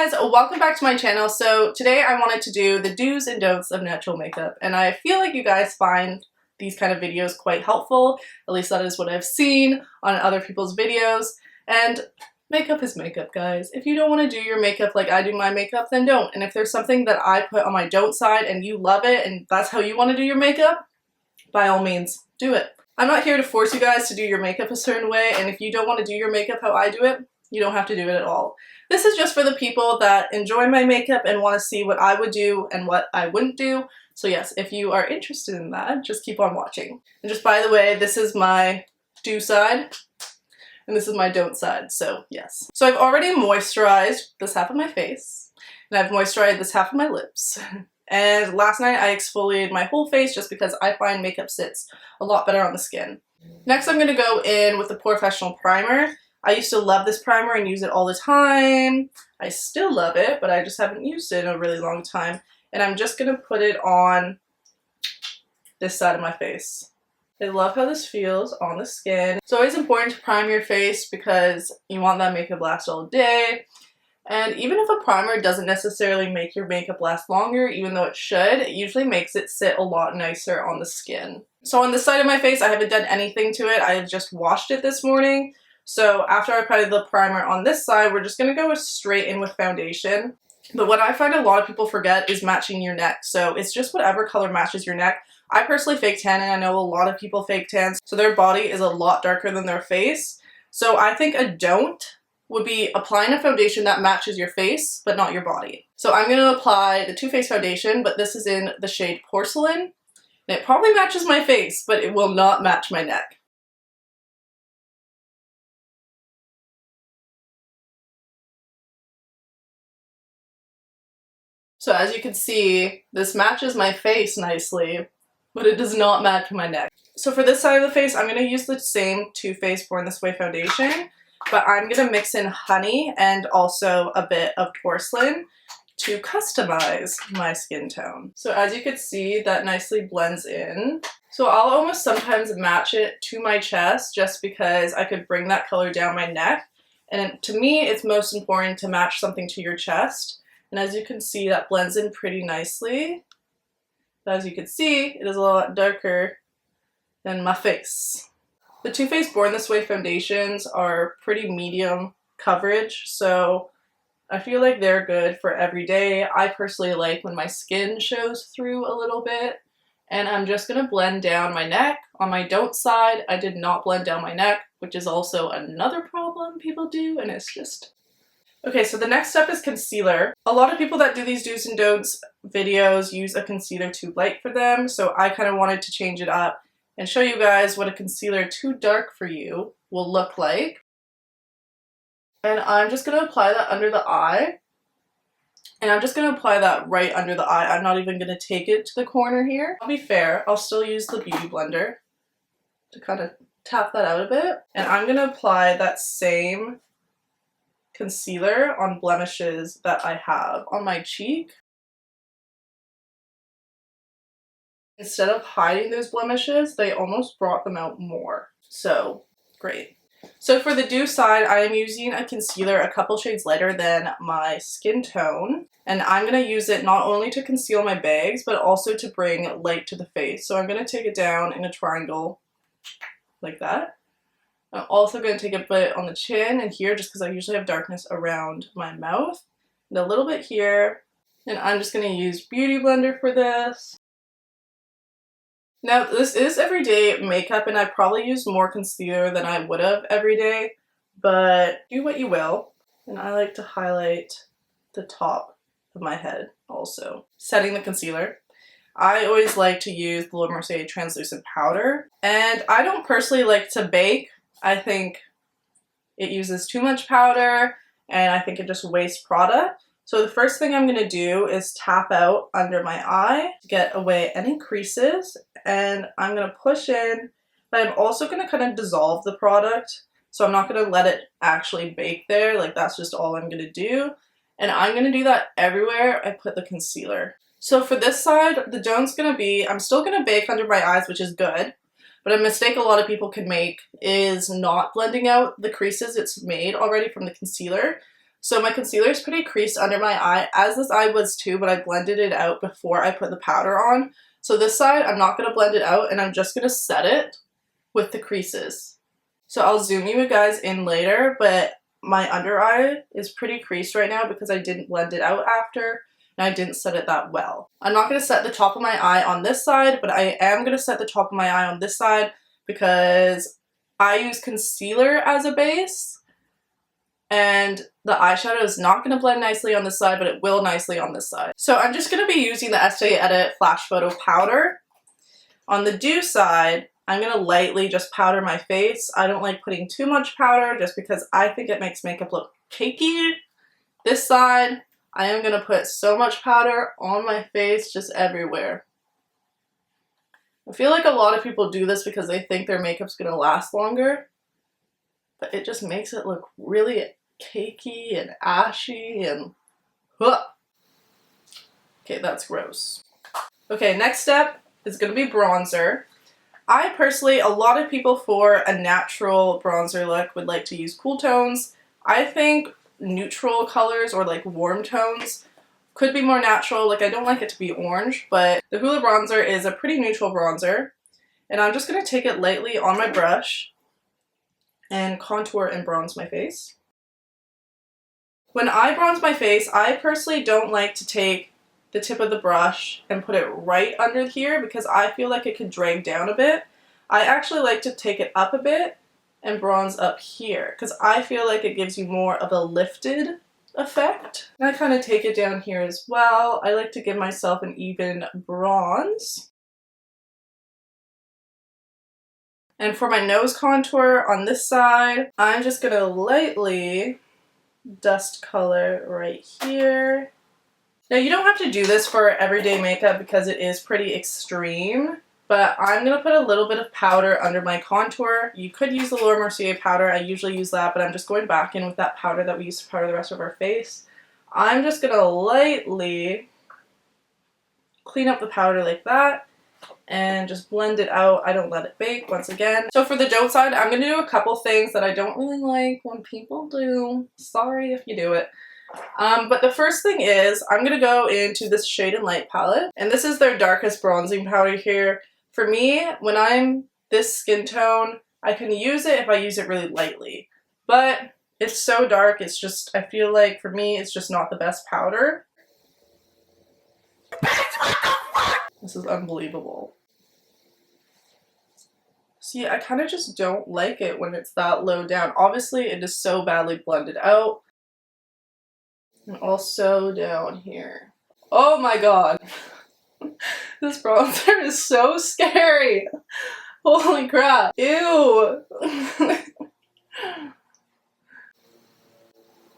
Hey guys, welcome back to my channel. So today I wanted to do the do's and don'ts of natural makeup, and I feel like you guys find these kind of videos quite helpful. At least that is what I've seen on other people's videos. And makeup is makeup, guys. If you don't want to do your makeup like I do my makeup, then don't. And if there's something that I put on my don't side and you love it and that's how you want to do your makeup, by all means, do it. I'm not here to force you guys to do your makeup a certain way, and if you don't want to do your makeup how I do it, you don't have to do it at all. This is just for the people that enjoy my makeup and want to see what I would do and what I wouldn't do. So yes, if you are interested in that, just keep on watching. And just by the way, this is my do side and this is my don't side, so yes. So I've already moisturized this half of my face and I've moisturized this half of my lips. And last night I exfoliated my whole face just because I find makeup sits a lot better on the skin. Next I'm going to go in with the Porefessional Primer. I used to love this primer and use it all the time. I still love it, but I just haven't used it in a really long time. And I'm just going to put it on this side of my face. I love how this feels on the skin. It's always important to prime your face because you want that makeup last all day. And even if a primer doesn't necessarily make your makeup last longer, even though it should, it usually makes it sit a lot nicer on the skin. So on this side of my face, I haven't done anything to it. I have just washed it this morning. So after I applied the primer on this side, we're just going to go straight in with foundation. But what I find a lot of people forget is matching your neck. So it's just whatever color matches your neck. I personally fake tan, and I know a lot of people fake tan, so their body is a lot darker than their face. So I think a don't would be applying a foundation that matches your face, but not your body. So I'm going to apply the Too Faced foundation, but this is in the shade Porcelain. And it probably matches my face, but it will not match my neck. So as you can see, this matches my face nicely, but it does not match my neck. So for this side of the face, I'm going to use the same Too Faced Born This Way foundation, but I'm going to mix in honey and also a bit of porcelain to customize my skin tone. So as you can see, that nicely blends in. So I'll almost sometimes match it to my chest just because I could bring that color down my neck. And to me, it's most important to match something to your chest. And as you can see, that blends in pretty nicely. But as you can see, it is a lot darker than my face. The Too Faced Born This Way foundations are pretty medium coverage, so I feel like they're good for every day. I personally like when my skin shows through a little bit. And I'm just going to blend down my neck. On my don't side, I did not blend down my neck, which is also another problem people do, and it's just... Okay, so the next step is concealer. A lot of people that do these do's and don'ts videos use a concealer too light for them, so I kind of wanted to change it up and show you guys what a concealer too dark for you will look like. And I'm just going to apply that under the eye. And I'm just going to apply that right under the eye. I'm not even going to take it to the corner here. I'll be fair, I'll still use the Beauty Blender to kind of tap that out a bit. And I'm going to apply that same concealer on blemishes that I have on my cheek. Instead of hiding those blemishes, they almost brought them out more. So, great. So for the do side, I am using a concealer a couple shades lighter than my skin tone. And I'm going to use it not only to conceal my bags, but also to bring light to the face. So I'm going to take it down in a triangle like that. I'm also going to take a bit on the chin and here just because I usually have darkness around my mouth. And a little bit here. And I'm just going to use Beauty Blender for this. Now this is everyday makeup and I probably use more concealer than I would have every day. But do what you will. And I like to highlight the top of my head also. Setting the concealer. I always like to use the Mercier translucent powder. And I don't personally like to bake. I think it uses too much powder and I think it just wastes product. So the first thing I'm going to do is tap out under my eye to get away any creases, and I'm going to push in, but I'm also going to kind of dissolve the product. So I'm not going to let it actually bake there, like that's just all I'm going to do. And I'm going to do that everywhere I put the concealer. So for this side, the don't's going to be, I'm still going to bake under my eyes, which is good. But a mistake a lot of people can make is not blending out the creases it's made already from the concealer. So my concealer is pretty creased under my eye, as this eye was too, but I blended it out before I put the powder on. So this side, I'm not going to blend it out, and I'm just going to set it with the creases. So I'll zoom you guys in later, but my under eye is pretty creased right now because I didn't blend it out after, and I didn't set it that well. I'm not going to set the top of my eye on this side, but I am going to set the top of my eye on this side because I use concealer as a base, and the eyeshadow is not going to blend nicely on this side, but it will nicely on this side. So I'm just going to be using the Estee Edit Flash Photo Powder. On the dew side, I'm going to lightly just powder my face. I don't like putting too much powder just because I think it makes makeup look cakey. This side, I am going to put so much powder on my face, just everywhere. I feel like a lot of people do this because they think their makeup's going to last longer, but it just makes it look really cakey and ashy and okay, that's gross. Okay, next step is going to be bronzer. I personally, a lot of people for a natural bronzer look would like to use cool tones. I think neutral colors or like warm tones could be more natural. Like, I don't like it to be orange, but the Hoola bronzer is a pretty neutral bronzer. And I'm just going to take it lightly on my brush and contour and bronze my face. When I bronze my face, I personally don't like to take the tip of the brush and put it right under here because I feel like it could drag down a bit. I actually like to take it up a bit and bronze up here because I feel like it gives you more of a lifted effect. And I kind of take it down here as well. I like to give myself an even bronze. And for my nose contour on this side, I'm just going to lightly dust color right here. Now, you don't have to do this for everyday makeup because it is pretty extreme, but I'm going to put a little bit of powder under my contour. You could use the Laura Mercier powder. I usually use that, but I'm just going back in with that powder that we used to powder the rest of our face. I'm just going to lightly clean up the powder like that and just blend it out. I don't let it bake once again. So for the don't side, I'm going to do a couple things that I don't really like when people do. Sorry if you do it. But the first thing is I'm going to go into this Shade and Light palette, and this is their darkest bronzing powder here. For me, when I'm this skin tone, I can use it if I use it really lightly, but it's so dark, it's just, I feel like for me, it's just not the best powder. This is unbelievable. See, I kind of just don't like it when it's that low down. Obviously, it is so badly blended out. And also down here. Oh my god. This bronzer is so scary. Holy crap. Ew.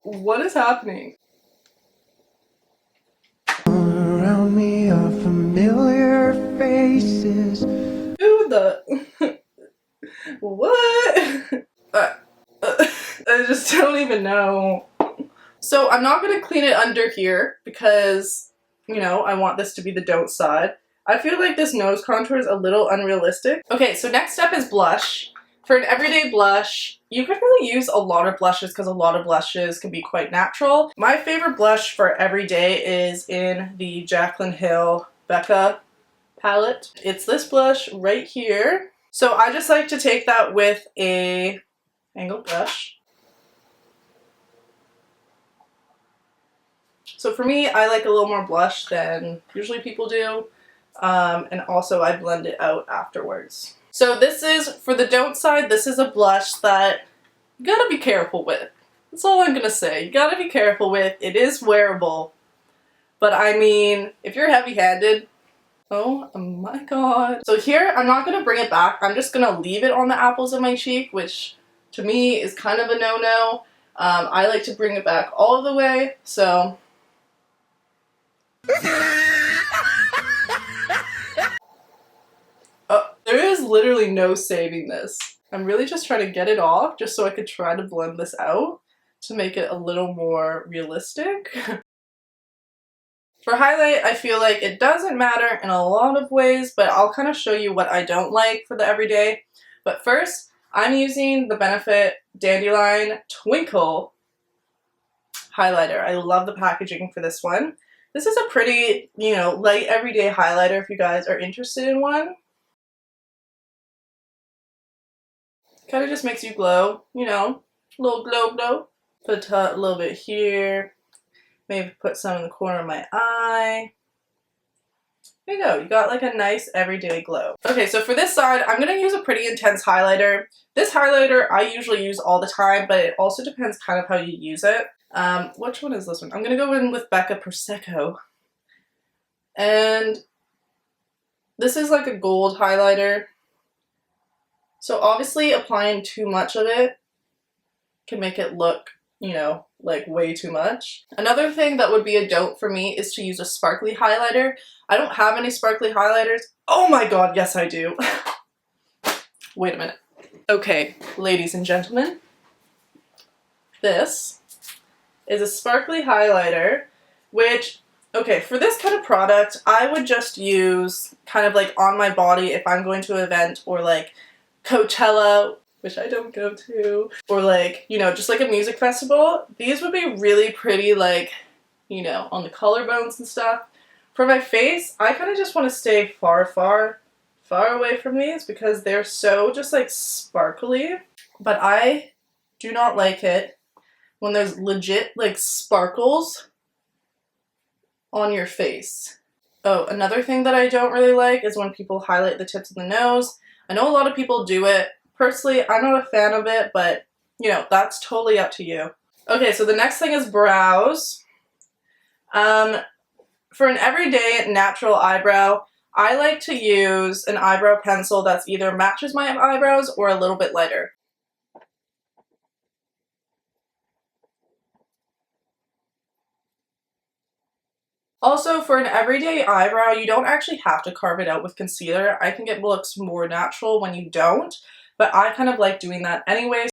What is happening? Around me are familiar faces. Who the... What? I just don't even know. So I'm not going to clean it under here because, you know, I want this to be the don't side. I feel like this nose contour is a little unrealistic. Okay, so next step is blush. For an everyday blush, you could really use a lot of blushes because a lot of blushes can be quite natural. My favorite blush for everyday is in the Jaclyn Hill Becca palette. It's this blush right here. So I just like to take that with a angled brush. So for me, I like a little more blush than usually people do. And also I blend it out afterwards. So this is, for the don't side, this is a blush that you gotta be careful with. That's all I'm gonna say. You gotta be careful with. It is wearable. But I mean, if you're heavy-handed, oh my god. So here, I'm not gonna bring it back. I'm just gonna leave it on the apples of my cheek, which to me is kind of a no-no. I like to bring it back all the way, so... There is literally no saving this. I'm really just trying to get it off just so I could try to blend this out to make it a little more realistic. For highlight, I feel like it doesn't matter in a lot of ways, but I'll kind of show you what I don't like for the everyday. But first, I'm using the Benefit Dandelion Twinkle highlighter. I love the packaging for this one. This is a pretty, you know, light everyday highlighter if you guys are interested in one. Kind of just makes you glow, you know, a little glow. Put a little bit here. Maybe put some in the corner of my eye. There you go. You got like a nice everyday glow. Okay, so for this side, I'm going to use a pretty intense highlighter. This highlighter I usually use all the time, but it also depends kind of how you use it. Which one is this one? I'm going to go in with Becca Persico. And this is like a gold highlighter. So obviously applying too much of it can make it look, you know, like way too much. Another thing that would be a don't for me is to use a sparkly highlighter. I don't have any sparkly highlighters. Oh my god, yes I do. Wait a minute. Okay, ladies and gentlemen, this is a sparkly highlighter, which, okay, for this kind of product, I would just use kind of like on my body if I'm going to an event or like Coachella, which I don't go to, or like, you know, just like a music festival. These would be really pretty, like, you know, on the collarbones and stuff. For my face, I kind of just want to stay far away from these because they're so just like sparkly. But I do not like it when there's legit like sparkles on your face. Oh, another thing that I don't really like is when people highlight the tips of the nose. I know a lot of people do it. Personally, I'm not a fan of it, but you know, that's totally up to you. Okay, so the next thing is brows. For an everyday natural eyebrow, I like to use an eyebrow pencil that's either matches my eyebrows or a little bit lighter. Also, for an everyday eyebrow, you don't actually have to carve it out with concealer. I think it looks more natural when you don't, but I kind of like doing that anyways.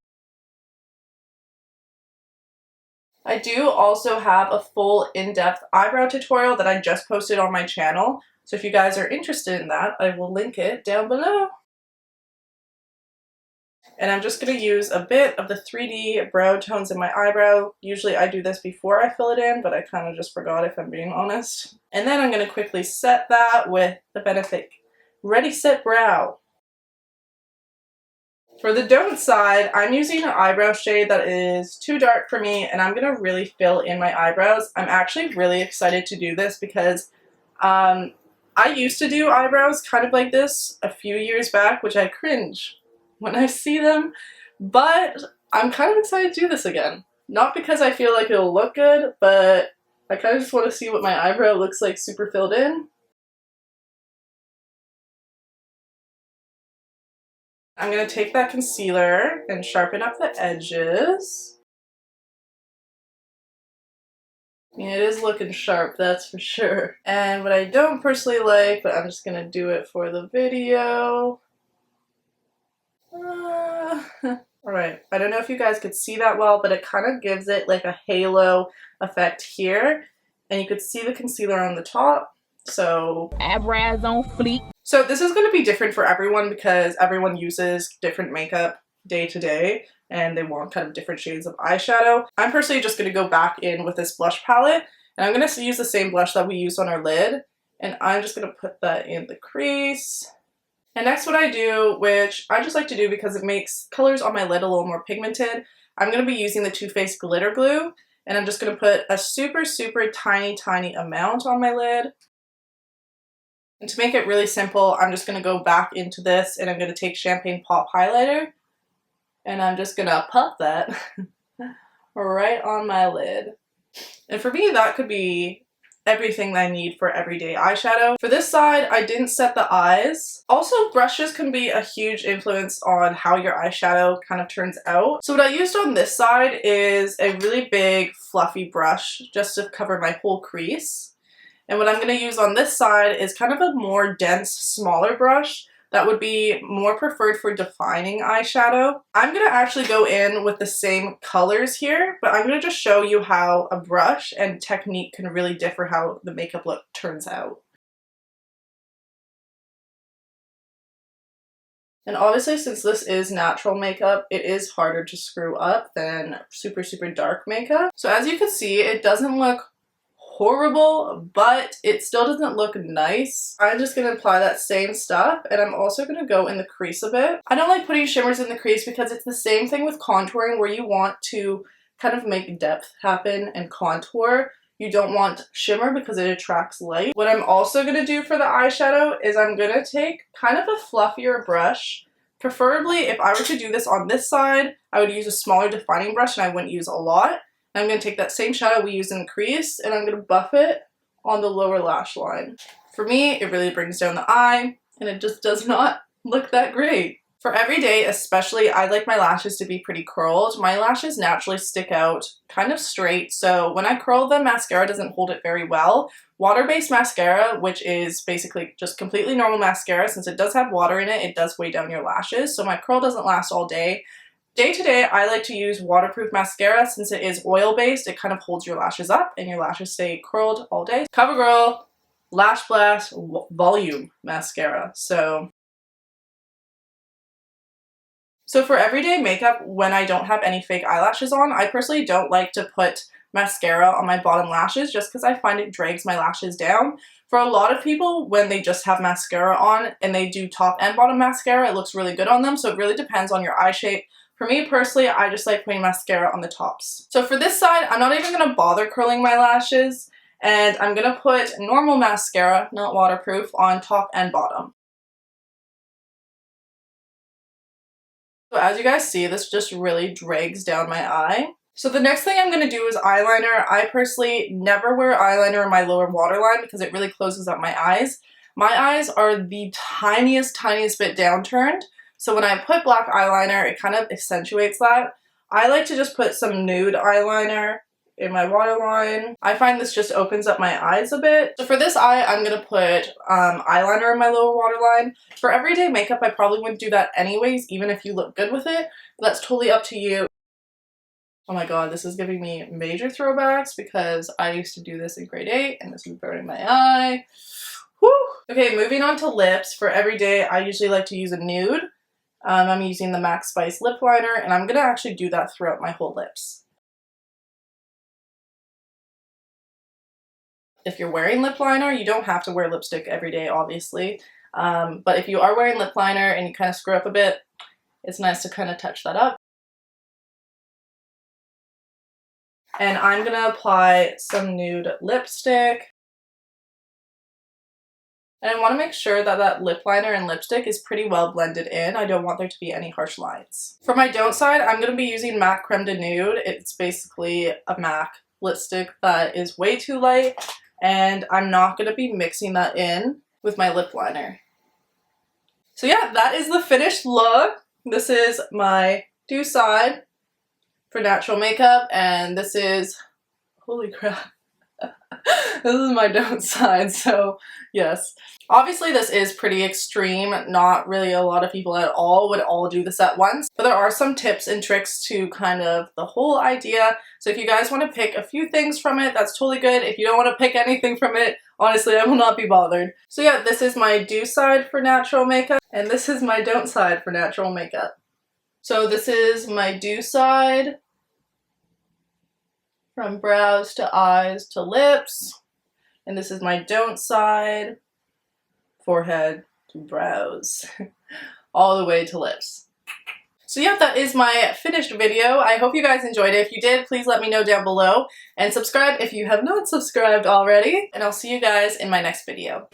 I do also have a full in-depth eyebrow tutorial that I just posted on my channel, so if you guys are interested in that, I will link it down below. And I'm just going to use a bit of the 3D brow tones in my eyebrow. Usually I do this before I fill it in, but I kind of just forgot if I'm being honest. And then I'm going to quickly set that with the Benefit Ready Set Brow. For the don't side, I'm using an eyebrow shade that is too dark for me, and I'm going to really fill in my eyebrows. I'm actually really excited to do this because I used to do eyebrows kind of like this a few years back, which I cringe when I see them, but I'm kind of excited to do this again. Not because I feel like it'll look good, but I kind of just want to see what my eyebrow looks like super filled in. I'm going to take that concealer and sharpen up the edges. I mean, it is looking sharp, that's for sure. And what I don't personally like, but I'm just going to do it for the video. Alright, I don't know if you guys could see that well, but it kind of gives it like a halo effect here. And you could see the concealer on the top. So eyebrows on fleek. So this is going to be different for everyone because everyone uses different makeup day to day and they want kind of different shades of eyeshadow. I'm personally just going to go back in with this blush palette and I'm going to use the same blush that we used on our lid and I'm just going to put that in the crease. And next what I do, which I just like to do because it makes colors on my lid a little more pigmented, I'm going to be using the Too Faced Glitter Glue and I'm just going to put a super tiny amount on my lid. And to make it really simple, I'm just going to go back into this and I'm going to take Champagne Pop Highlighter and I'm just going to pop that right on my lid. And for me, that could be everything that I need for everyday eyeshadow. For this side, I didn't set the eyes. Also, brushes can be a huge influence on how your eyeshadow kind of turns out. So what I used on this side is a really big fluffy brush just to cover my whole crease. And what I'm going to use on this side is kind of a more dense, smaller brush that would be more preferred for defining eyeshadow. I'm going to actually go in with the same colors here, but I'm going to just show you how a brush and technique can really differ how the makeup look turns out. And obviously, since this is natural makeup, it is harder to screw up than super, super dark makeup. So as you can see, it doesn't look horrible, but it still doesn't look nice. I'm just going to apply that same stuff, and I'm also going to go in the crease a bit. I don't like putting shimmers in the crease because it's the same thing with contouring, where you want to kind of make depth happen and contour. You don't want shimmer because it attracts light. What I'm also going to do for the eyeshadow is I'm going to take kind of a fluffier brush. Preferably, if I were to do this on this side, I would use a smaller defining brush and I wouldn't use a lot. I'm going to take that same shadow we used in the crease and I'm going to buff it on the lower lash line. For me, it really brings down the eye and it just does not look that great. For every day especially, I like my lashes to be pretty curled. My lashes naturally stick out kind of straight, so when I curl them, mascara doesn't hold it very well. Water-based mascara, which is basically just completely normal mascara, since it does have water in it, it does weigh down your lashes, so my curl doesn't last all day. Day to day, I like to use waterproof mascara. Since it is oil-based, it kind of holds your lashes up and your lashes stay curled all day. CoverGirl Lash Blast Volume Mascara. So for everyday makeup, when I don't have any fake eyelashes on, I personally don't like to put mascara on my bottom lashes just because I find it drags my lashes down. For a lot of people, when they just have mascara on and they do top and bottom mascara, it looks really good on them, so it really depends on your eye shape. For me personally, I just like putting mascara on the tops. So for this side, I'm not even going to bother curling my lashes, and I'm going to put normal mascara, not waterproof, on top and bottom. So as you guys see, this just really drags down my eye. So the next thing I'm going to do is eyeliner. I personally never wear eyeliner in my lower waterline because it really closes up my eyes. My eyes are the tiniest bit downturned. So when I put black eyeliner, it kind of accentuates that. I like to just put some nude eyeliner in my waterline. I find this just opens up my eyes a bit. So for this eye, I'm going to put eyeliner in my lower waterline. For everyday makeup, I probably wouldn't do that anyways, even if you look good with it. But that's totally up to you. Oh my god, this is giving me major throwbacks because I used to do this in grade 8 and this is burning my eye. Whew. Okay, moving on to lips. For everyday, I usually like to use a nude. I'm using the MAC Spice lip liner, and I'm going to actually do that throughout my whole lips. If you're wearing lip liner, you don't have to wear lipstick every day, obviously. But if you are wearing lip liner and you kind of screw up a bit, it's nice to kind of touch that up. And I'm going to apply some nude lipstick. And I want to make sure that that lip liner and lipstick is pretty well blended in. I don't want there to be any harsh lines. For my don't side, I'm going to be using MAC Creme de Nude. It's basically a MAC lipstick that is way too light. And I'm not going to be mixing that in with my lip liner. So yeah, that is the finished look. This is my do side for natural makeup, and this is, holy crap, this is my don't side, so yes. Obviously this is pretty extreme, not really a lot of people at all would all do this at once, but there are some tips and tricks to kind of the whole idea. So if you guys want to pick a few things from it, that's totally good. If you don't want to pick anything from it, honestly, I will not be bothered. So yeah, this is my do side for natural makeup, and this is my don't side for natural makeup. So this is my do side, from brows to eyes to lips, and this is my don't side, forehead to brows, all the way to lips. So yeah, that is my finished video. I hope you guys enjoyed it. If you did, please let me know down below, and subscribe if you have not subscribed already, and I'll see you guys in my next video.